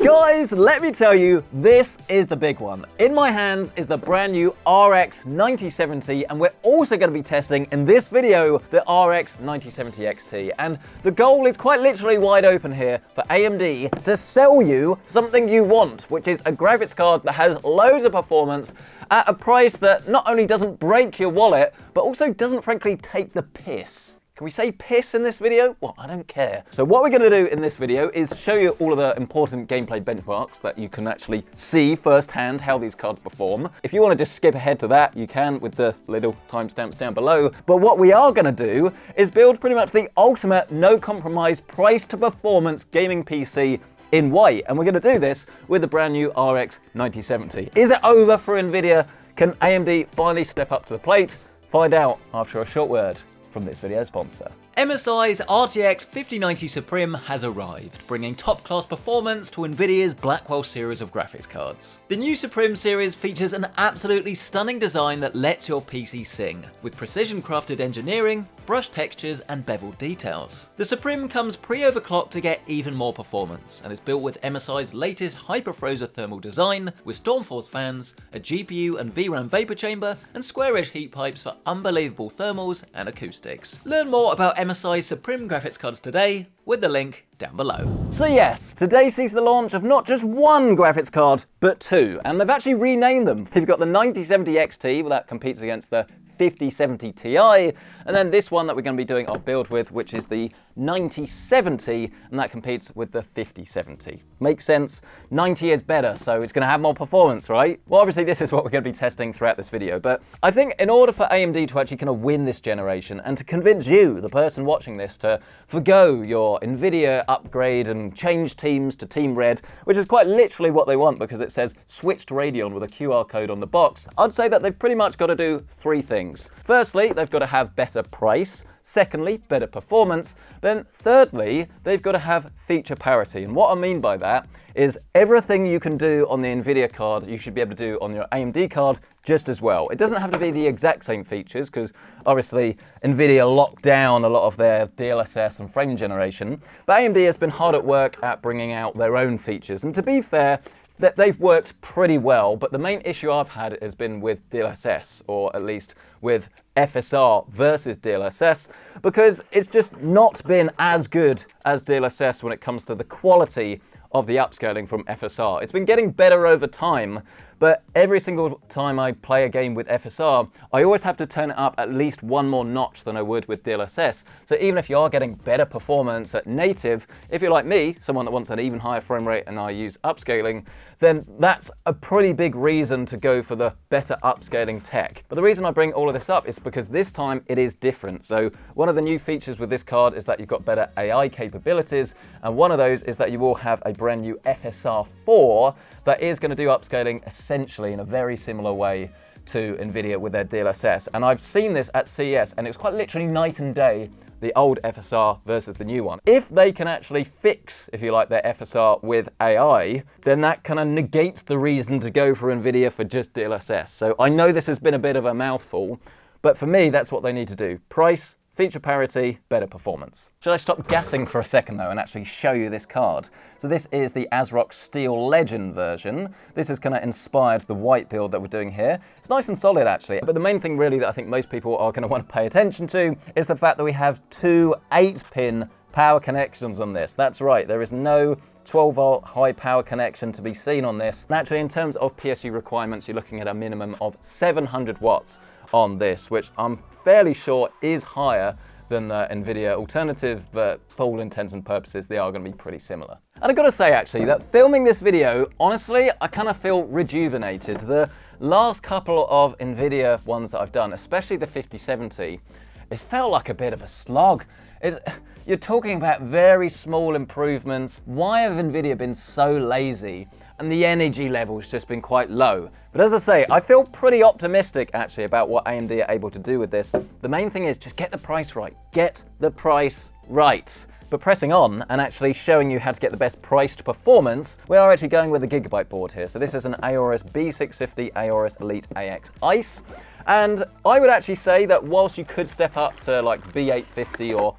Guys, let me tell you, this is the big one. In my hands is the brand new RX 9070, and we're also going to be testing in this video the RX 9070 XT. And the goal is quite literally wide open here for AMD to sell you something you want, which is a graphics card that has loads of performance at a price that not only doesn't break your wallet, but also doesn't frankly take the piss. Can we say piss in this video? Well, I don't care. So what we're gonna do in this video is show you all of the important gameplay benchmarks that you can actually see firsthand how these cards perform. If you wanna just skip ahead to that, you can with the little timestamps down below. But what we are gonna do is build pretty much the ultimate no compromise price to performance gaming PC in white. And we're gonna do this with the brand new RX 9070. Is it over for NVIDIA? Can AMD finally step up to the plate? Find out after a short word from this video sponsor. MSI's RTX 5090 Suprim has arrived, bringing top-class performance to NVIDIA's Blackwell series of graphics cards. The new Suprim series features an absolutely stunning design that lets your PC sing, with precision-crafted engineering, brushed textures, and beveled details. The Suprim comes pre-overclocked to get even more performance, and is built with MSI's latest hyperfrozer thermal design, with Stormforce fans, a GPU and VRAM vapor chamber, and square-edge heat pipes for unbelievable thermals and acoustics. Learn more about MSI Suprim graphics cards today with the link down below. So yes, today sees the launch of not just one graphics card, but two, and they've actually renamed them. They've got the 9070 XT, well, that competes against the 5070 Ti, and then this one that we're going to be doing our build with, which is the 9070, and that competes with the 5070. Makes sense, 90 is better, so it's going to have more performance, right? Well, obviously this is what we're going to be testing throughout this video, but I think in order for AMD to actually kind of win this generation, and to convince you, the person watching this, to forgo your NVIDIA upgrade and change teams to Team Red, which is quite literally what they want because it says switch to Radeon with a QR code on the box, I'd say that they've pretty much got to do three things. Firstly, they've got to have better price. Secondly, better performance. Then thirdly, they've got to have feature parity. And what I mean by that is everything you can do on the NVIDIA card, you should be able to do on your AMD card just as well. It doesn't have to be the exact same features because obviously NVIDIA locked down a lot of their DLSS and frame generation, but AMD has been hard at work at bringing out their own features. And to be fair, that they've worked pretty well, but the main issue I've had has been with DLSS, or at least with FSR versus DLSS, because it's just not been as good as DLSS when it comes to the quality of the upscaling from FSR. It's been getting better over time, but every single time I play a game with FSR, I always have to turn it up at least one more notch than I would with DLSS. So even if you are getting better performance at native, if you're like me, someone that wants an even higher frame rate and I use upscaling, then that's a pretty big reason to go for the better upscaling tech. But the reason I bring all of this up is because this time it is different. So one of the new features with this card is that you've got better AI capabilities, and one of those is that you will have a brand new FSR 4 that is going to do upscaling essentially in a very similar way to NVIDIA with their DLSS. And I've seen this at CES, and it was quite literally night and day, the old FSR versus the new one. If they can actually fix, if you like, their FSR with AI, then that kind of negates the reason to go for NVIDIA for just DLSS. So I know this has been a bit of a mouthful, but for me, that's what they need to do. Price, feature parity, better performance. Should I stop gassing for a second though and actually show you this card? So this is the Asrock Steel Legend version. This is kind of inspired the white build that we're doing here. It's nice and solid actually, but the main thing really that I think most people are going to want to pay attention to is the fact that we have two 8-pin power connections on this. That's right, there is no 12-volt high power connection to be seen on this. And actually in terms of PSU requirements, you're looking at a minimum of 700 watts on this, which I'm fairly sure is higher than the NVIDIA alternative, but for all intents and purposes, they are going to be pretty similar. And I've got to say actually that filming this video, honestly, I kind of feel rejuvenated. The last couple of NVIDIA ones that I've done, especially the 5070, it felt like a bit of a slog. You're talking about very small improvements. Why have NVIDIA been so lazy? And the energy level's just been quite low. But as I say, I feel pretty optimistic actually about what AMD are able to do with this. The main thing is just get the price right. Get the price right. But pressing on and actually showing you how to get the best priced performance, we are actually going with a Gigabyte board here. So this is an Aorus B650 Aorus Elite AX Ice. And I would actually say that whilst you could step up to like B850 or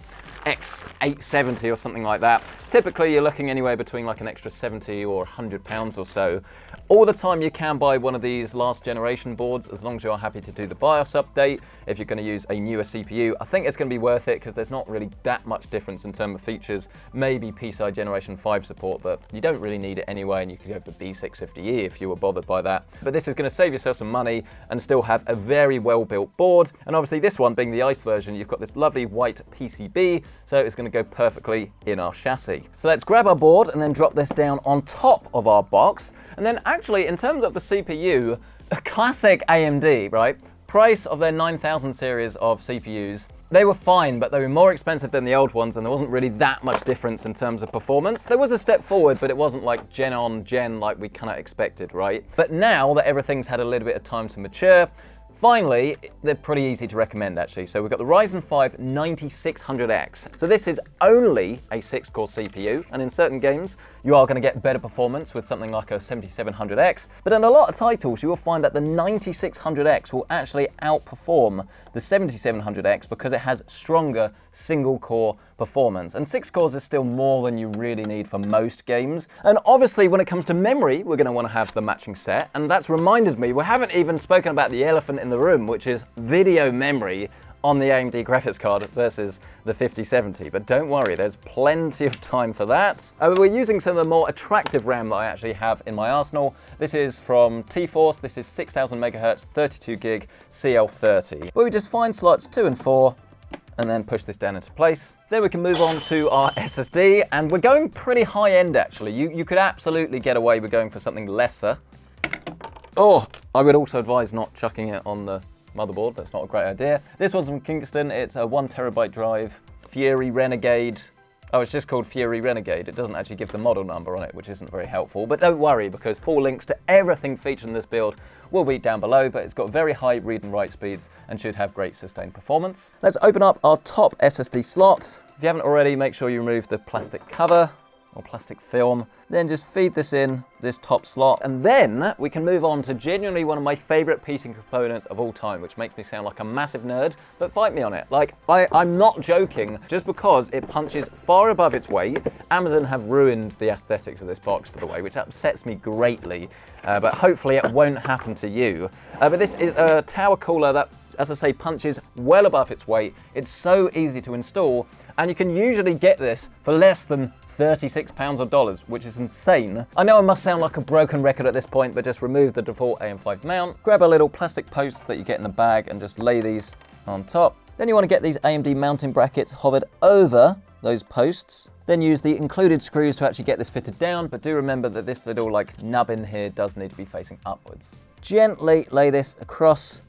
X870 or something like that. Typically you're looking anywhere between like an extra 70 or 100 pounds or so. All the time you can buy one of these last generation boards as long as you're happy to do the BIOS update. If you're going to use a newer CPU, I think it's going to be worth it because there's not really that much difference in terms of features. Maybe PCI Generation 5 support, but you don't really need it anyway, and you could go for B650E if you were bothered by that. But this is going to save yourself some money and still have a very well built board. And obviously this one being the ICE version, you've got this lovely white PCB, so it's going to go perfectly in our chassis. So let's grab our board and then drop this down on top of our box. And then actually, in terms of the CPU, a classic AMD, right? Price of their 9000 series of CPUs, they were fine, but they were more expensive than the old ones, and there wasn't really that much difference in terms of performance. There was a step forward, but it wasn't like gen on gen like we kind of expected, right? But now that everything's had a little bit of time to mature, finally, they're pretty easy to recommend actually. So we've got the Ryzen 5 9600X. So this is only a 6-core CPU, and in certain games, you are going to get better performance with something like a 7700X. But in a lot of titles, you will find that the 9600X will actually outperform the 7700X because it has stronger single-core performance. And 6 cores is still more than you really need for most games. And obviously, when it comes to memory, we're going to want to have the matching set. And that's reminded me, we haven't even spoken about the elephant in the room, which is video memory on the AMD graphics card versus the 5070. But don't worry, there's plenty of time for that. We're using some of the more attractive RAM that I actually have in my arsenal. This is from T-Force. This is 6000 megahertz, 32 gig CL30. But we just find slots 2 and 4, and then push this down into place. Then we can move on to our SSD, and we're going pretty high end actually. You could absolutely get away with going for something lesser. Oh, I would also advise not chucking it on the motherboard. That's not a great idea. This one's from Kingston. It's a 1 terabyte drive, Fury Renegade. Oh, it's just called Fury Renegade. It doesn't actually give the model number on it, which isn't very helpful. But don't worry, because full links to everything featured in this build will be down below, but it's got very high read and write speeds and should have great sustained performance. Let's open up our top SSD slot. If you haven't already, make sure you remove the plastic cover or plastic film. Then just feed this in this top slot, and then we can move on to genuinely one of my favorite PC components of all time, which makes me sound like a massive nerd, but fight me on it. Like, I'm not joking, just because it punches far above its weight. Amazon have ruined the aesthetics of this box, by the way, which upsets me greatly, but hopefully it won't happen to you. But this is a tower cooler that, as I say, punches well above its weight. It's so easy to install, and you can usually get this for less than £36 or dollars, which is insane. I know I must sound like a broken record at this point, but just remove the default AM5 mount, grab a little plastic post that you get in the bag and just lay these on top. Then you want to get these AMD mounting brackets hovered over those posts. Then use the included screws to actually get this fitted down, but do remember that this little like nub in here does need to be facing upwards. Gently lay this across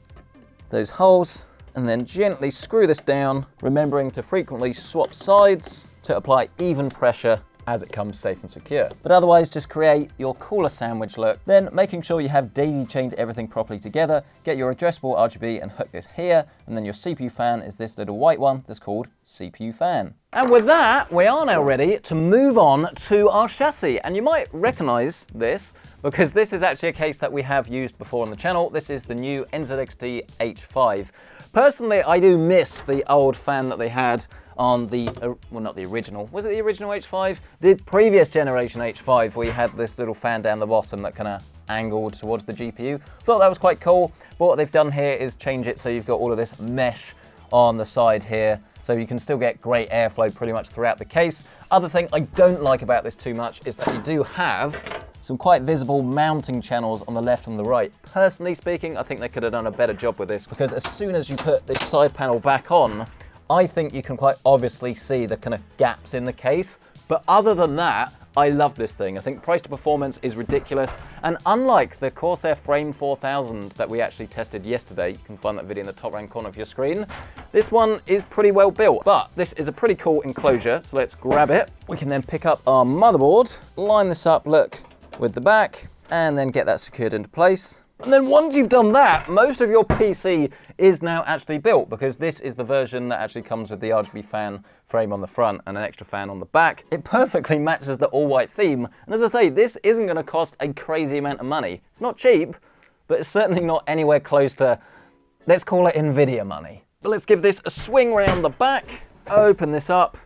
those holes and then gently screw this down, remembering to frequently swap sides to apply even pressure as it comes safe and secure. But otherwise, just create your cooler sandwich look. Then making sure you have daisy chained everything properly together, get your addressable RGB and hook this here, and then your CPU fan is this little white one that's called CPU fan. And with that, we are now ready to move on to our chassis. And you might recognize this because this is actually a case that we have used before on the channel. This is the new NZXT H5. Personally, I do miss the old fan that they had on the, well, not the original. Was it the original H5? The previous generation H5, where you had this little fan down the bottom that kind of angled towards the GPU. Thought that was quite cool, but what they've done here is change it so you've got all of this mesh on the side here, so you can still get great airflow pretty much throughout the case. Other thing I don't like about this too much is that you do have some quite visible mounting channels on the left and the right. Personally speaking, I think they could have done a better job with this, because as soon as you put this side panel back on, I think you can quite obviously see the kind of gaps in the case. But other than that, I love this thing. I think price to performance is ridiculous. And unlike the Corsair Frame 4000 that we actually tested yesterday, you can find that video in the top right corner of your screen, this one is pretty well built. But this is a pretty cool enclosure, so let's grab it. We can then pick up our motherboard, line this up, look, with the back, and then get that secured into place. And then once you've done that, most of your PC is now actually built, because this is the version that actually comes with the RGB fan frame on the front and an extra fan on the back. It perfectly matches the all-white theme. And as I say, this isn't going to cost a crazy amount of money. It's not cheap, but it's certainly not anywhere close to, let's call it NVIDIA money. But let's give this a swing round the back. open this up,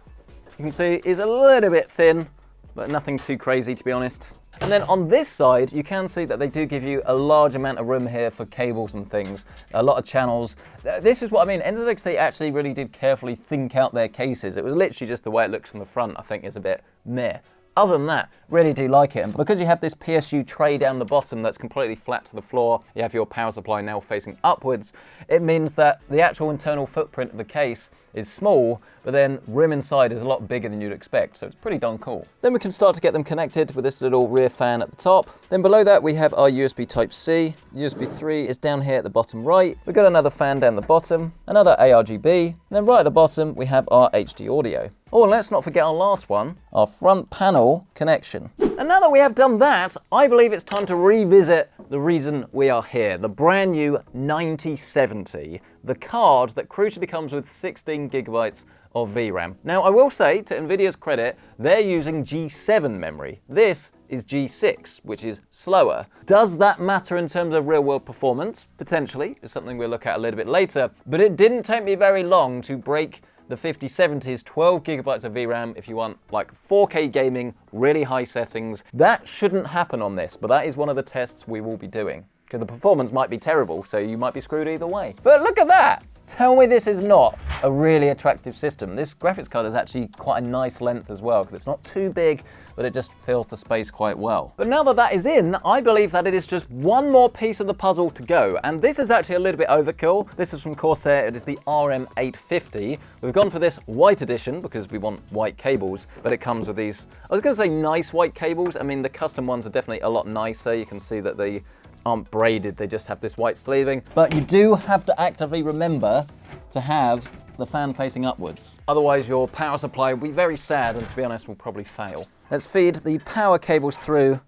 you can see it's a little bit thin, but nothing too crazy, to be honest. And then on this side, you can see that they do give you a large amount of room here for cables and things, a lot of channels. This is what I mean, NZXT actually really did carefully think out their cases. It was literally just the way it looks from the front, I think, is a bit meh. Other than that, really do like it. And because you have this PSU tray down the bottom that's completely flat to the floor, you have your power supply now facing upwards, it means that the actual internal footprint of the case is small, but then room inside is a lot bigger than you'd expect, so it's pretty darn cool. Then we can start to get them connected with this little rear fan at the top. Then below that we have our USB Type-C. USB 3 is down here at the bottom right. We've got another fan down the bottom, another ARGB, and then right at the bottom we have our HD audio. Oh, and let's not forget our last one, our front panel connection. And now that we have done that, I believe it's time to revisit the reason we are here, the brand new 9070, the card that crucially comes with 16 gigabytes of VRAM. Now, I will say, to NVIDIA's credit, they're using G7 memory. This is G6, which is slower. Does that matter in terms of real-world performance? Potentially. It's something we'll look at a little bit later. But it didn't take me very long to break the 5070's 12 gigabytes of VRAM if you want like 4K gaming, really high settings. That shouldn't happen on this, but that is one of the tests we will be doing. Because the performance might be terrible, so you might be screwed either way. But look at that! Tell me this is not a really attractive system. This graphics card is actually quite a nice length as well, because it's not too big, but it just fills the space quite well. But now that that is in, I believe that it is just one more piece of the puzzle to go. And this is actually a little bit overkill. This is from Corsair. It is the RM850. We've gone for this white edition because we want white cables, but it comes with these, I was going to say nice white cables. I mean, the custom ones are definitely a lot nicer. You can see that they aren't braided, they just have this white sleeving. But you do have to actively remember to have the fan facing upwards. Otherwise your power supply will be very sad and, to be honest, will probably fail. Let's feed the power cables through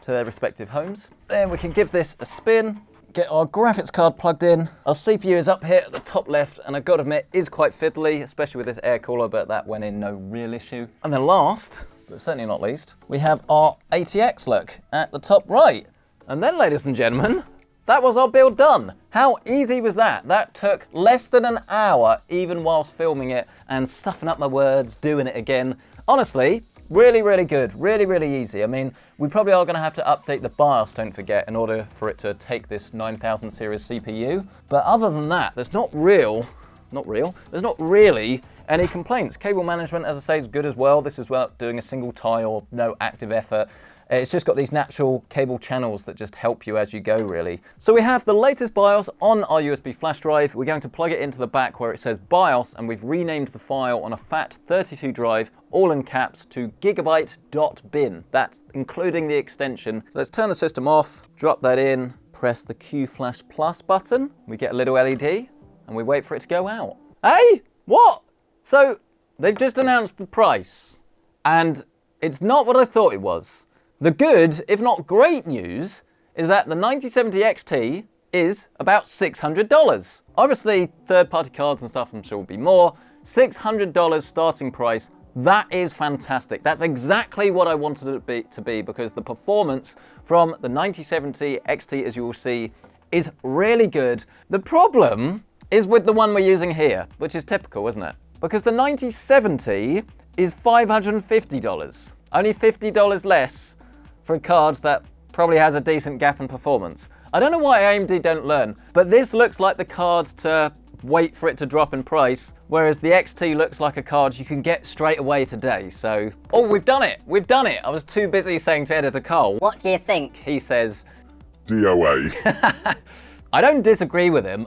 to their respective homes. Then we can give this a spin, get our graphics card plugged in. Our CPU is up here at the top left, and I've got to admit, is quite fiddly, especially with this air cooler, but that went in no real issue. And then last, but certainly not least, we have our ATX look at the top right. And then, ladies and gentlemen, that was our build done. How easy was that? That took less than an hour, even whilst filming it and stuffing up my words, doing it again. Honestly, really, really good. Really, really easy. I mean, we probably are going to have to update the BIOS, don't forget, in order for it to take this 9000 series CPU. But other than that, there's not really any complaints. Cable management, as I say, is good as well. This is without doing a single tie or no active effort. It's just got these natural cable channels that just help you as you go, really. So we have the latest BIOS on our USB flash drive. We're going to plug it into the back where it says BIOS, and we've renamed the file on a FAT32 drive, all in caps, to gigabyte.bin. That's including the extension. So let's turn the system off, drop that in, press the Q Flash Plus button. We get a little LED, and we wait for it to go out. Hey, what? So they've just announced the price, and it's not what I thought it was. The good, if not great news, is that the 9070 XT is about $600. Obviously, third-party cards and stuff I'm sure will be more. $600 starting price, that is fantastic. That's exactly what I wanted it to be because the performance from the 9070 XT, as you will see, is really good. The problem is with the one we're using here, which is typical, isn't it? Because the 9070 is $550. Only $50 less for a card that probably has a decent gap in performance. I don't know why AMD don't learn, but this looks like the card to wait for it to drop in price, whereas the XT looks like a card you can get straight away today. So, oh, we've done it. We've done it. I was too busy saying to editor Carl, what do you think? He says, DOA. I don't disagree with him.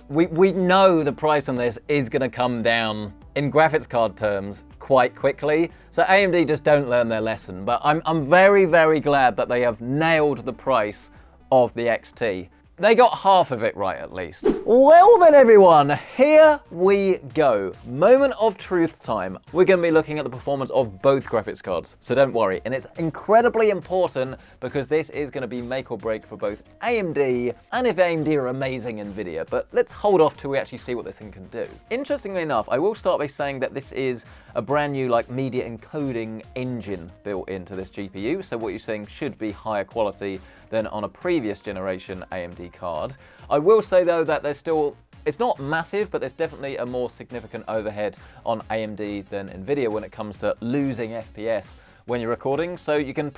We know the price on this is going to come down in graphics card terms quite quickly. So AMD just don't learn their lesson. But I'm very, very glad that they have nailed the price of the XT. They got half of it right, at least. Well then, everyone, here we go. Moment of truth time. We're going to be looking at the performance of both graphics cards, so don't worry. And it's incredibly important because this is going to be make or break for both AMD and, if AMD are amazing, NVIDIA. But let's hold off till we actually see what this thing can do. Interestingly enough, I will start by saying that this is a brand new media encoding engine built into this GPU. So what you're seeing should be higher quality than on a previous generation AMD card. I will say though that there's still It's not massive, but there's definitely a more significant overhead on AMD than NVIDIA when it comes to losing FPS when you're recording. So you can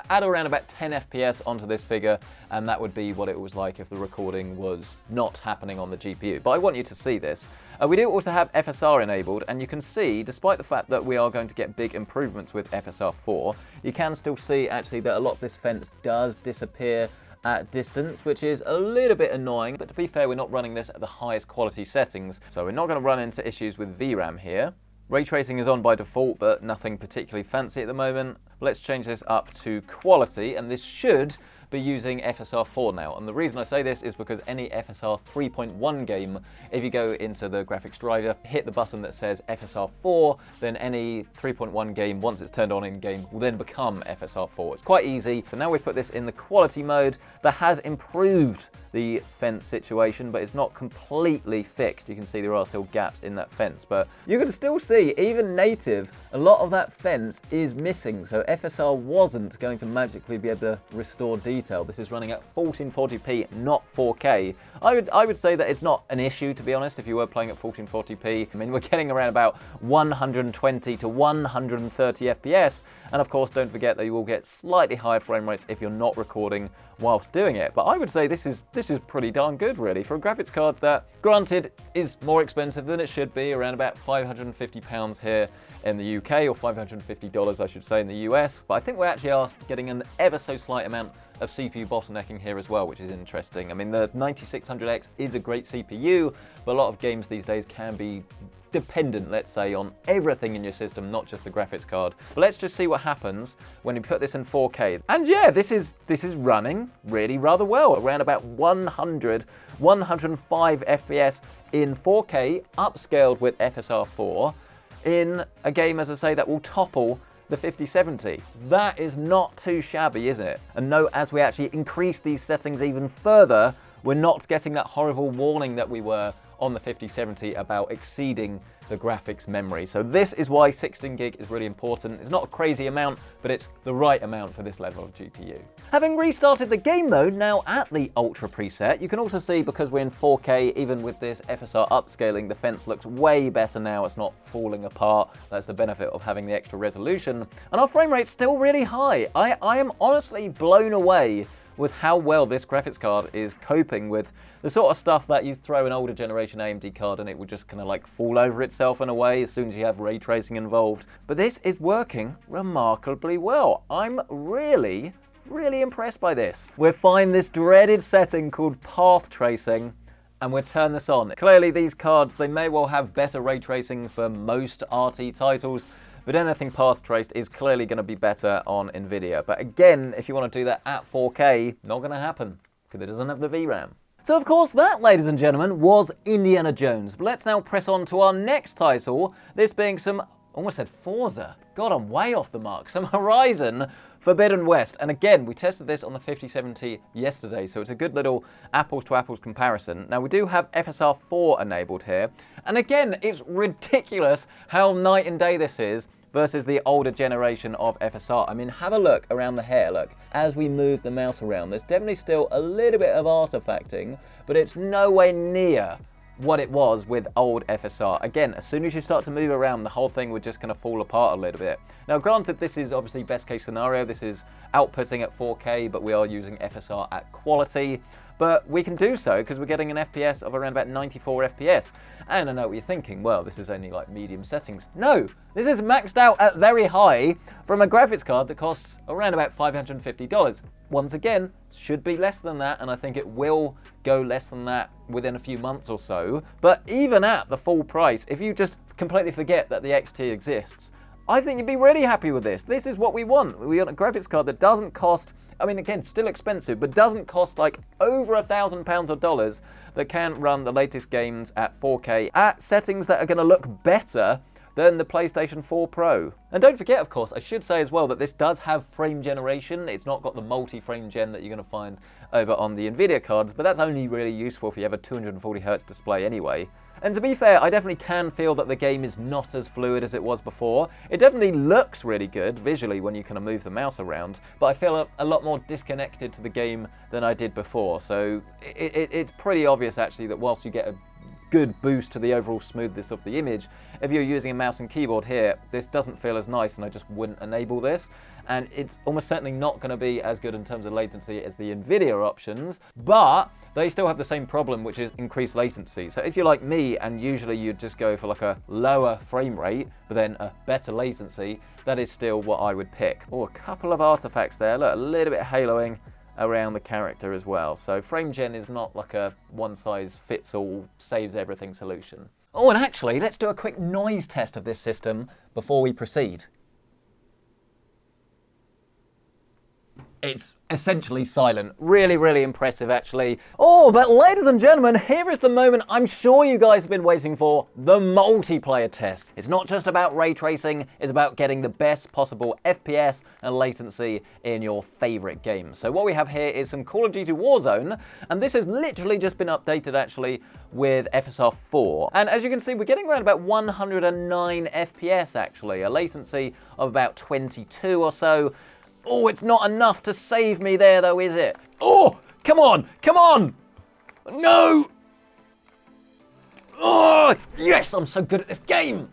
add around about 10 FPS onto this figure, and that would be what it was like if the recording was not happening on the GPU. But I want you to see this. We do also have FSR enabled, and you can see, despite the fact that we are going to get big improvements with FSR 4, you can still see actually that a lot of this fence does disappear at distance, which is a little bit annoying, but to be fair, we're not running this at the highest quality settings, so we're not going to run into issues with VRAM here. Ray tracing is on by default, but nothing particularly fancy at the moment. Let's change this up to quality, and this should be using FSR 4 now. And the reason I say this is because any FSR 3.1 game, if you go into the graphics driver, hit the button that says FSR 4, then any 3.1 game, once it's turned on in game, will then become FSR 4. It's quite easy. So now we've put this in the quality mode. That has improved the fence situation, but it's not completely fixed. You can see there are still gaps in that fence, but you can still see, even native, a lot of that fence is missing. So FSR wasn't going to magically be able to restore detail. This is running at 1440p, not 4K. I would say that it's not an issue, to be honest, if you were playing at 1440p. I mean, we're getting around about 120 to 130 FPS, and of course, don't forget that you will get slightly higher frame rates if you're not recording whilst doing it. But I would say this is pretty darn good, really, for a graphics card that, granted, is more expensive than it should be, around about £550 here in the UK, or $550, I should say, in the US. But I think we actually are getting an ever so slight amount of CPU bottlenecking here as well, which is interesting. I mean, the 9600X is a great CPU, but a lot of games these days can be dependent, let's say, on everything in your system, not just the graphics card. But let's just see what happens when you put this in 4K. And yeah, this is running really rather well, around about 100, 105 FPS in 4K, upscaled with FSR 4, in a game, as I say, that will topple the 5070. That is not too shabby, is it? And note, as we actually increase these settings even further, we're not getting that horrible warning that we were on the 5070 about exceeding the graphics memory. So this is why 16 gig is really important. It's not a crazy amount, but it's the right amount for this level of GPU. Having restarted the game mode now at the Ultra preset, you can also see, because we're in 4K, even with this FSR upscaling, the fence looks way better now. It's not falling apart. That's the benefit of having the extra resolution. And our frame rate's still really high. I am honestly blown away with how well this graphics card is coping with the sort of stuff that you throw an older generation AMD card and it would just kind of like fall over itself in a way as soon as you have ray tracing involved. But this is working remarkably well. I'm really impressed by this. We'll find this dreaded setting called path tracing, and we'll turn this on. Clearly these cards, they may well have better ray tracing for most RT titles, but anything path traced is clearly going to be better on NVIDIA. But again, if you want to do that at 4K, not going to happen, because it doesn't have the VRAM. So of course that, ladies and gentlemen, was Indiana Jones. But let's now press on to our next title, this being some, almost said Forza. God, I'm way off the mark. Some Horizon Forbidden West. And again, we tested this on the 5070 yesterday, so it's a good little apples to apples comparison. Now we do have FSR 4 enabled here. And again, it's ridiculous how night and day this is versus the older generation of FSR. I mean, have a look around the hair, look. As we move the mouse around, there's definitely still a little bit of artifacting, but it's nowhere near what it was with old FSR. Again, as soon as you start to move around, the whole thing would just kind of fall apart a little bit. Now, granted, this is obviously best case scenario. This is outputting at 4K, but we are using FSR at quality. But we can do so because we're getting an FPS of around about 94 FPS. And I know what you're thinking, well, this is only like medium settings. No, this is maxed out at very high from a graphics card that costs around about $550. Once again, should be less than that, and I think it will go less than that within a few months or so. But even at the full price, if you just completely forget that the XT exists, I think you'd be really happy with this. This is what we want. We want a graphics card that doesn't cost, I mean, again, still expensive, but doesn't cost like over £1,000 or dollars, that can run the latest games at 4K at settings that are going to look better than the PlayStation 4 Pro. And don't forget, of course, I should say as well that this does have frame generation. It's not got the multi-frame gen that you're going to find over on the NVIDIA cards, but that's only really useful if you have a 240Hz display anyway. And to be fair, I definitely can feel that the game is not as fluid as it was before. It definitely looks really good visually when you kind of move the mouse around, but I feel a lot more disconnected to the game than I did before. So it's pretty obvious actually that whilst you get a good boost to the overall smoothness of the image. If you're using a mouse and keyboard here, this doesn't feel as nice, and I just wouldn't enable this. And it's almost certainly not going to be as good in terms of latency as the NVIDIA options, but they still have the same problem, which is increased latency. So if you're like me and usually you'd just go for like a lower frame rate, but then a better latency, that is still what I would pick. Oh, a couple of artifacts there. Look, a little bit of haloing around the character as well. So frame gen is not like a one-size-fits-all, saves everything solution. Oh, and actually, let's do a quick noise test of this system before we proceed. It's essentially silent. Really, really impressive, actually. Oh, but ladies and gentlemen, here is the moment I'm sure you guys have been waiting for, the multiplayer test. It's not just about ray tracing, it's about getting the best possible FPS and latency in your favorite game. So what we have here is some Call of Duty Warzone, and this has literally just been updated, actually, with FSR 4. And as you can see, we're getting around about 109 FPS, actually, a latency of about 22 or so. Oh, it's not enough to save me there, though, is it? Oh, come on, come on! No! Oh, yes, I'm so good at this game!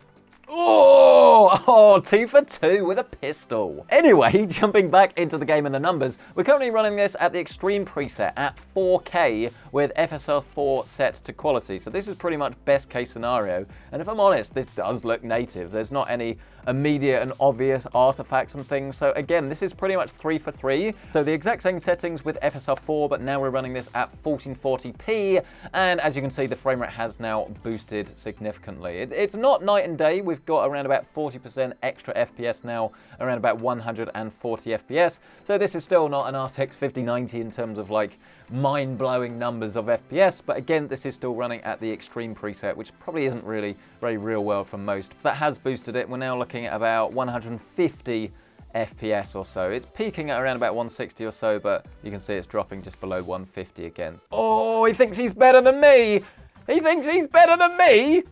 Oh, 2 for 2 with a pistol. Anyway, jumping back into the game and the numbers, we're currently running this at the extreme preset at 4K with FSR 4 set to quality. So this is pretty much best case scenario. And if I'm honest, this does look native. There's not any immediate and obvious artifacts and things. So again, this is pretty much 3 for 3. So the exact same settings with FSR 4, but now we're running this at 1440p. And as you can see, the frame rate has now boosted significantly. It's not night and day. We've got around about 40% extra FPS now, around about 140 FPS. So this is still not an RTX 5090 in terms of like mind-blowing numbers of FPS, but again, this is still running at the extreme preset, which probably isn't really very real world for most. That has boosted it. We're now looking at about 150 FPS or so. It's peaking at around about 160 or so, but you can see it's dropping just below 150 again. Oh, he thinks he's better than me! He thinks he's better than me!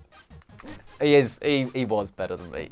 He was better than me.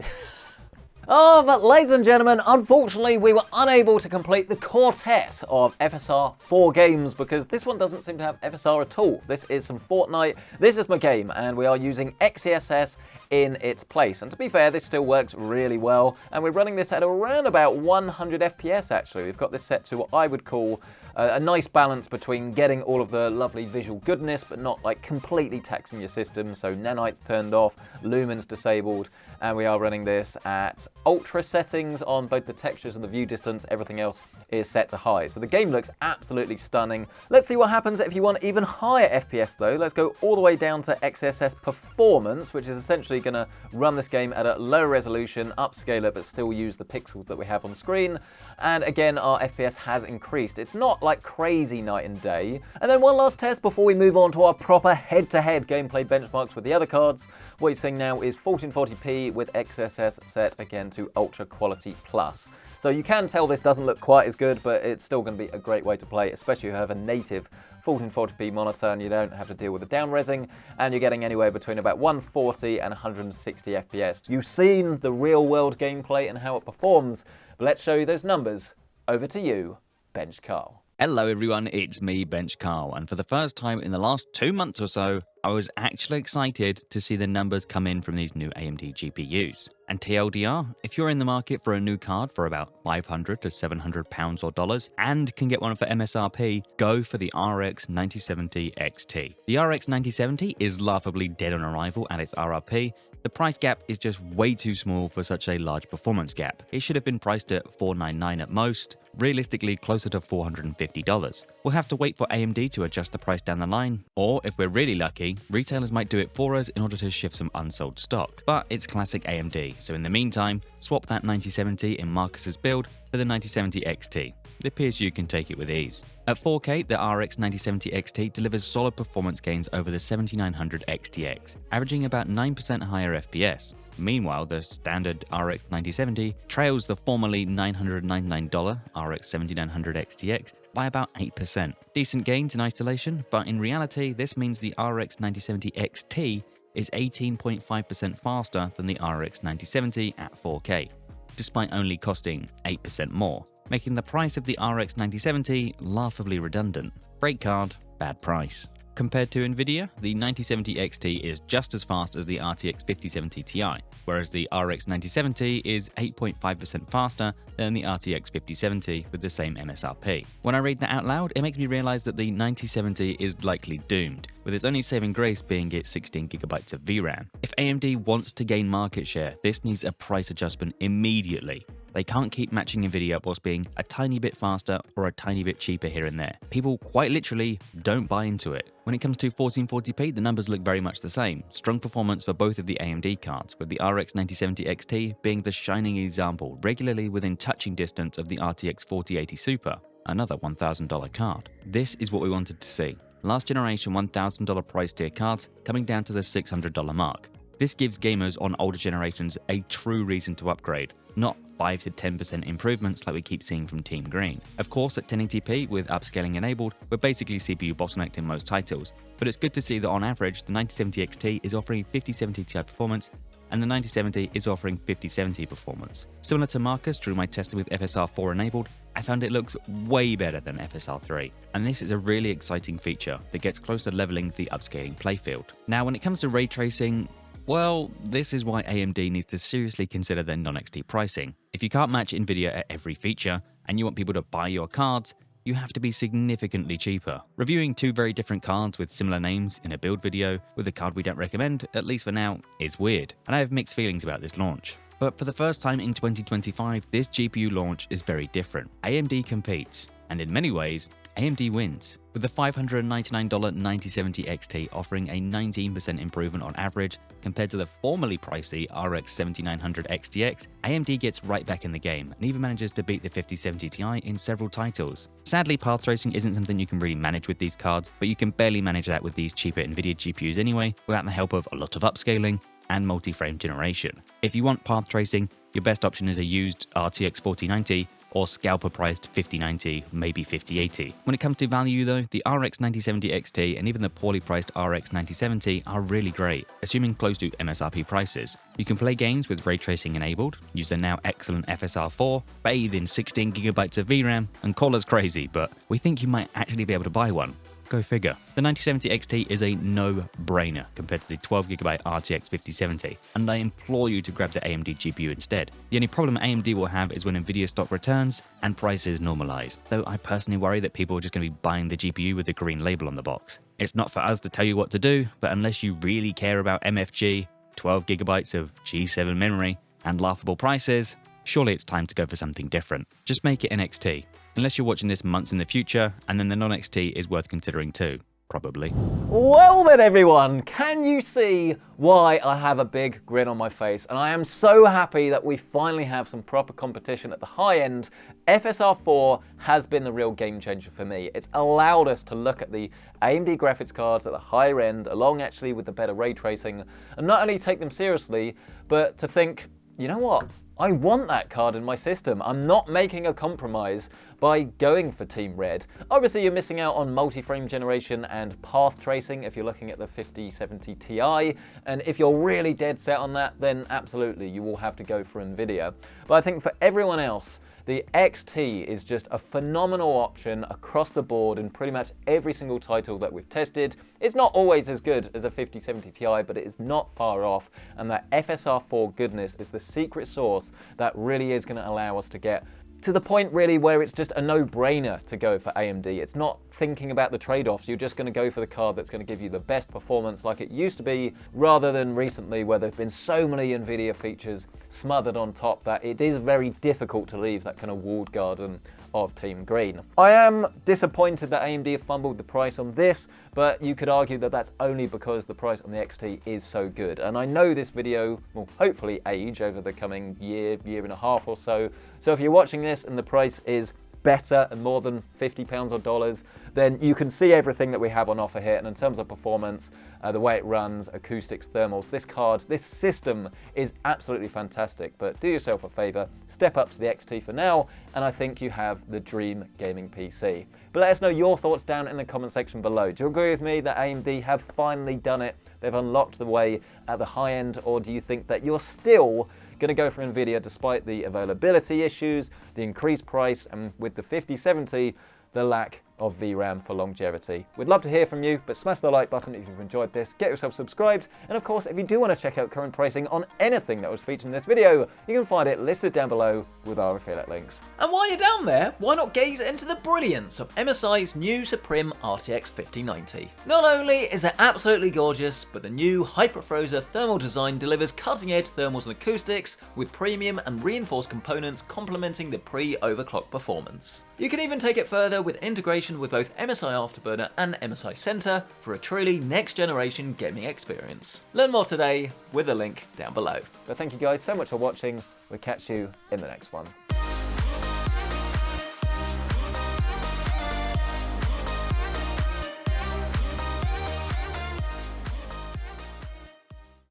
Oh, but ladies and gentlemen, unfortunately, we were unable to complete the quartet of FSR 4 games because this one doesn't seem to have FSR at all. This is some Fortnite, this is my game, and we are using XeSS in its place. And to be fair, this still works really well, and we're running this at around about 100 FPS actually. We've got this set to what I would call a nice balance between getting all of the lovely visual goodness, but not like completely taxing your system. So nanites turned off, lumens disabled, and we are running this at ultra settings on both the textures and the view distance. Everything else is set to high. So the game looks absolutely stunning. Let's see what happens if you want even higher FPS though. Let's go all the way down to XeSS Performance, which is essentially going to run this game at a low resolution, upscale it, but still use the pixels that we have on screen. And again, our FPS has increased. It's not like crazy night and day. And then one last test before we move on to our proper head-to-head gameplay benchmarks with the other cards. What you're seeing now is 1440p with XeSS set again to Ultra Quality Plus. So you can tell this doesn't look quite as good, but it's still going to be a great way to play, especially if you have a native 1440p monitor and you don't have to deal with the down-resing, and you're getting anywhere between about 140 and 160 FPS. You've seen the real-world gameplay and how it performs, but let's show you those numbers. Over to you, Bench Carl. Hello everyone, it's me, Bench Carl, and for the first time in the last 2 months or so, I was actually excited to see the numbers come in from these new AMD GPUs. And TLDR, if you're in the market for a new card for about £500 to £700 or dollars and can get one for MSRP, go for the RX 9070 XT. The RX 9070 is laughably dead on arrival at its RRP. The price gap is just way too small for such a large performance gap. It should have been priced at $499 at most, realistically closer to $450. We'll have to wait for AMD to adjust the price down the line, or if we're really lucky, retailers might do it for us in order to shift some unsold stock. But it's classic AMD, so in the meantime, swap that 9070 in Marcus's build for the 9070 XT. It appears you can take it with ease. At 4K, the RX 9070 XT delivers solid performance gains over the 7900 XTX, averaging about 9% higher FPS. Meanwhile, the standard RX 9070 trails the formerly $999 RX 7900 XTX by about 8%. Decent gains in isolation, but in reality, this means the RX 9070 XT is 18.5% faster than the RX 9070 at 4K, despite only costing 8% more, making the price of the RX 9070 laughably redundant. Great card, bad price. Compared to NVIDIA, the 9070 XT is just as fast as the RTX 5070 Ti, whereas the RX 9070 is 8.5% faster than the RTX 5070 with the same MSRP. When I read that out loud, it makes me realize that the 9070 is likely doomed, with its only saving grace being its 16GB of VRAM. If AMD wants to gain market share, this needs a price adjustment immediately. They can't keep matching NVIDIA whilst being a tiny bit faster or a tiny bit cheaper here and there. People quite literally don't buy into it. When it comes to 1440p, the numbers look very much the same. Strong performance for both of the AMD cards, with the RX 9070 XT being the shining example, regularly within touching distance of the RTX 4080 Super, another $1,000 card. This is what we wanted to see. Last generation $1,000 price tier cards coming down to the $600 mark. This gives gamers on older generations a true reason to upgrade, not 5 to 10% improvements like we keep seeing from Team Green. Of course, at 1080p with upscaling enabled, we're basically CPU bottlenecked in most titles, but it's good to see that on average, the 9070 XT is offering 5070 Ti performance and the 9070 is offering 5070 performance. Similar to Marcus, during my testing with FSR 4 enabled, I found it looks way better than FSR 3, and this is a really exciting feature that gets close to leveling the upscaling playfield. Now, when it comes to ray tracing, well, this is why AMD needs to seriously consider their non-XT pricing. If you can't match NVIDIA at every feature, and you want people to buy your cards, you have to be significantly cheaper. Reviewing two very different cards with similar names in a build video with a card we don't recommend, at least for now, is weird, and I have mixed feelings about this launch. But for the first time in 2025, this GPU launch is very different. AMD competes, and in many ways, AMD wins, with the $599 9070 XT offering a 19% improvement on average compared to the formerly pricey RX 7900 XTX. AMD gets right back in the game and even manages to beat the 5070 Ti in several titles. Sadly, path tracing isn't something you can really manage with these cards, but you can barely manage that with these cheaper NVIDIA GPUs anyway, without the help of a lot of upscaling and multi-frame generation. If you want path tracing, your best option is a used RTX 4090 or scalper-priced 5090, maybe 5080. When it comes to value though, the RX 9070 XT and even the poorly priced RX 9070 are really great, assuming close to MSRP prices. You can play games with ray tracing enabled, use the now excellent FSR 4, bathe in 16GB of VRAM, and call us crazy, but we think you might actually be able to buy one. Go figure. The 9070 XT is a no-brainer compared to the 12GB RTX 5070, and I implore you to grab the AMD GPU instead. The only problem AMD will have is when NVIDIA stock returns and prices normalize, though I personally worry that people are just going to be buying the GPU with the green label on the box. It's not for us to tell you what to do, but unless you really care about MFG, 12GB of G7 memory, and laughable prices, surely it's time to go for something different. Just make it an XT. Unless you're watching this months in the future, and then the non-XT is worth considering too, probably. Well then everyone, can you see why I have a big grin on my face? And I am so happy that we finally have some proper competition at the high end. FSR 4 has been the real game changer for me. It's allowed us to look at the AMD graphics cards at the higher end, along actually with the better ray tracing, and not only take them seriously, but to think, you know what? I want that card in my system. I'm not making a compromise by going for Team Red. Obviously, you're missing out on multi-frame generation and path tracing if you're looking at the 5070 Ti, and if you're really dead set on that, then absolutely, you will have to go for NVIDIA. But I think for everyone else, the XT is just a phenomenal option across the board in pretty much every single title that we've tested. It's not always as good as a 5070 Ti, but it is not far off, and that FSR 4 goodness is the secret sauce that really is going to allow us to get to the point really where it's just a no-brainer to go for AMD. It's not thinking about the trade-offs, you're just going to go for the card that's going to give you the best performance like it used to be, rather than recently where there have been so many NVIDIA features smothered on top that it is very difficult to leave that kind of walled garden of Team Green. I am disappointed that AMD have fumbled the price on this, but you could argue that that's only because the price on the XT is so good. And I know this video will hopefully age over the coming year and a half or so. So if you're watching this and the price is better and more than £50 or dollars, then you can see everything that we have on offer here. And in terms of performance, the way it runs, acoustics, thermals, this card, this system is absolutely fantastic. But do yourself a favor, step up to the XT for now, and I think you have the dream gaming PC. But let us know your thoughts down in the comment section below. Do you agree with me that AMD have finally done it? They've unlocked the way at the high end, or do you think that you're still going to go for NVIDIA despite the availability issues, the increased price, and with the 5070, the lack of VRAM for longevity. We'd love to hear from you, but smash the like button if you've enjoyed this, get yourself subscribed, and of course, if you do want to check out current pricing on anything that was featured in this video, you can find it listed down below with our affiliate links. And while you're down there, why not gaze into the brilliance of MSI's new Suprim RTX 5090. Not only is it absolutely gorgeous, but the new Hyperfrozer thermal design delivers cutting-edge thermals and acoustics with premium and reinforced components complementing the pre-overclock performance. You can even take it further with integration with both MSI Afterburner and MSI Center for a truly next-generation gaming experience. Learn more today with the link down below. But thank you guys so much for watching. We'll catch you in the next one.